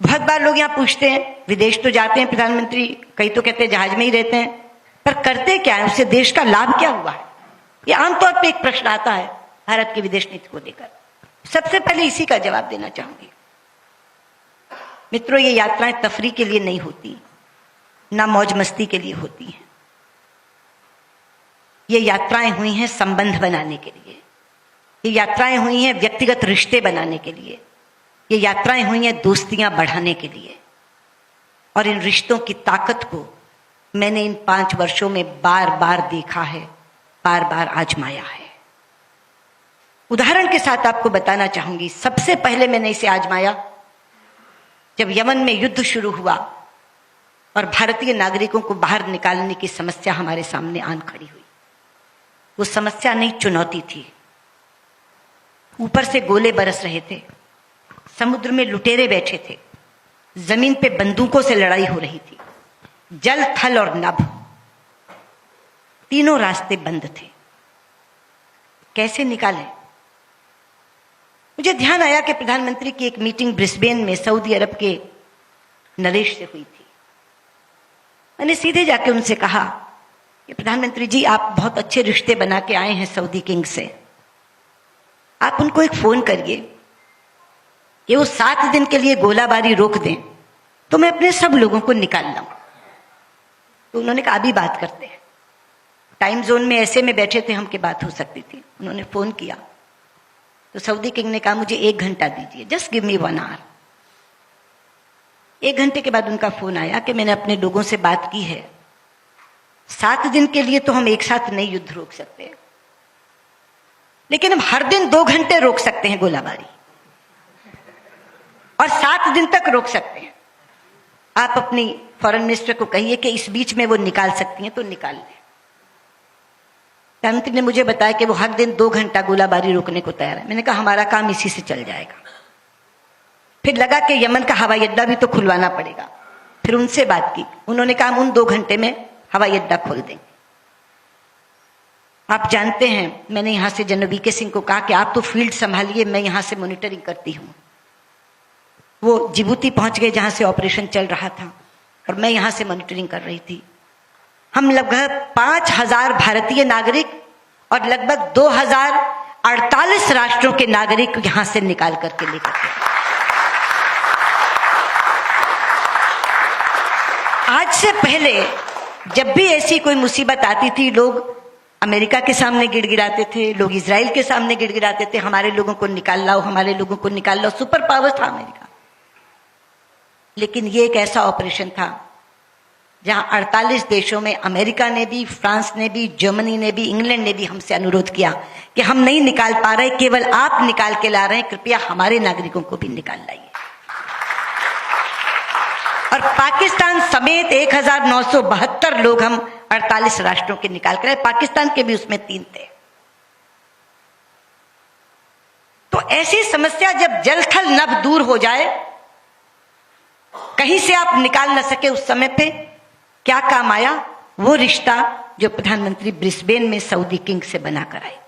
बहुत बार लोग यहाँ पूछते हैं, विदेश तो जाते हैं प्रधानमंत्री, कई तो कहते हैं जहाज में ही रहते हैं, पर करते क्या है, उससे देश का लाभ क्या हुआ है? ये आमतौर पे एक प्रश्न आता है भारत की विदेश नीति को लेकर। सबसे पहले इसी का जवाब देना चाहूंगी। मित्रों, ये यात्राएं तफरीह के लिए नहीं होती, ना मौज मस्ती के लिए होती हैं। ये यात्राएं हुई हैं संबंध बनाने के लिए, ये यात्राएं हुई हैं व्यक्तिगत रिश्ते बनाने के लिए, ये यात्राएं हुई हैं दोस्तियां बढ़ाने के लिए। और इन रिश्तों की ताकत को मैंने इन 5 वर्षों में बार बार देखा है, बार बार आजमाया है। उदाहरण के साथ आपको बताना चाहूंगी। सबसे पहले मैंने इसे आजमाया जब यमन में युद्ध शुरू हुआ और भारतीय नागरिकों को बाहर निकालने की समस्या हमारे सामने आन खड़ी हुई। वो समस्या नहीं, चुनौती थी। ऊपर से गोले बरस रहे थे, समुद्र में लुटेरे बैठे थे, जमीन पे बंदूकों से लड़ाई हो रही थी, जल थल और नभ, तीनों रास्ते बंद थे। कैसे निकाले? मुझे ध्यान आया कि प्रधानमंत्री की एक मीटिंग ब्रिस्बेन में सऊदी अरब के नरेश से हुई थी। मैंने सीधे जाके उनसे कहा कि प्रधानमंत्री जी, आप बहुत अच्छे रिश्ते बना के आए हैं सऊदी किंग से, आप उनको एक फोन करिए कि वो 7 दिन के लिए गोलाबारी रोक दें तो मैं अपने सब लोगों को निकाल लाऊं। तो उन्होंने कहा अभी बात करते हैं। टाइम जोन में ऐसे में बैठे थे हम कि बात हो सकती थी। उन्होंने फोन किया तो सऊदी किंग ने कहा मुझे 1 घंटा दीजिए, जस्ट गिव मी 1 आवर। 1 घंटे के बाद उनका फोन आया कि मैंने अपने लोगों से बात की है, 7 दिन के लिए तो हम एक साथ नहीं युद्ध रोक सकते, लेकिन हम हर दिन 2 घंटे रोक सकते हैं गोलाबारी, और 7 दिन तक रोक सकते हैं। आप अपनी फॉरेन मिनिस्टर को कहिए कि इस बीच में वो निकाल सकती हैं तो निकाल लें। प्रधानमंत्री ने मुझे बताया कि वो हर दिन 2 घंटा गोलाबारी रोकने को तैयार है। मैंने कहा हमारा काम इसी से चल जाएगा। फिर लगा कि यमन का हवाई अड्डा भी तो खुलवाना पड़ेगा। फिर उनसे बात की, उन्होंने कहा हम उन 2 घंटे में हवाई अड्डा खोल देंगे। आप जानते हैं, मैंने यहां से जनरल वीके सिंह को कहा कि आप तो फील्ड संभालिए, मैं यहां से मॉनिटरिंग करती हूं। वो जिबूती पहुंच गए जहां से ऑपरेशन चल रहा था, और मैं यहां से मॉनिटरिंग कर रही थी। हम लगभग 5000 भारतीय नागरिक और लगभग 2048 राष्ट्रों के नागरिक यहां से निकाल करके लेकर गए। आज से पहले जब भी ऐसी कोई मुसीबत आती थी, लोग अमेरिका के सामने गिड़गिड़ाते थे, लोग इजराइल के सामने गिड़गिड़ाते थे, हमारे लोगों को निकाल लाओ, हमारे लोगों को निकाल लाओ। सुपर पावर था अमेरिका। लेकिन ये एक ऐसा ऑपरेशन था जहां 48 देशों में अमेरिका ने भी, फ्रांस ने भी, जर्मनी ने भी, इंग्लैंड ने भी हमसे अनुरोध किया कि हम नहीं निकाल पा रहे, केवल आप निकाल के ला रहे हैं, कृपया हमारे नागरिकों को भी निकाल लाइए। और पाकिस्तान समेत 1972 लोग हम 48 राष्ट्रों के निकाल कर, पाकिस्तान के भी उसमें 3 थे। तो ऐसी समस्या जब जल थल नभ दूर हो जाए, कहीं से आप निकाल न सके, उस समय पे क्या काम आया? वो रिश्ता जो प्रधानमंत्री ब्रिस्बेन में सऊदी किंग से बनाकर आए।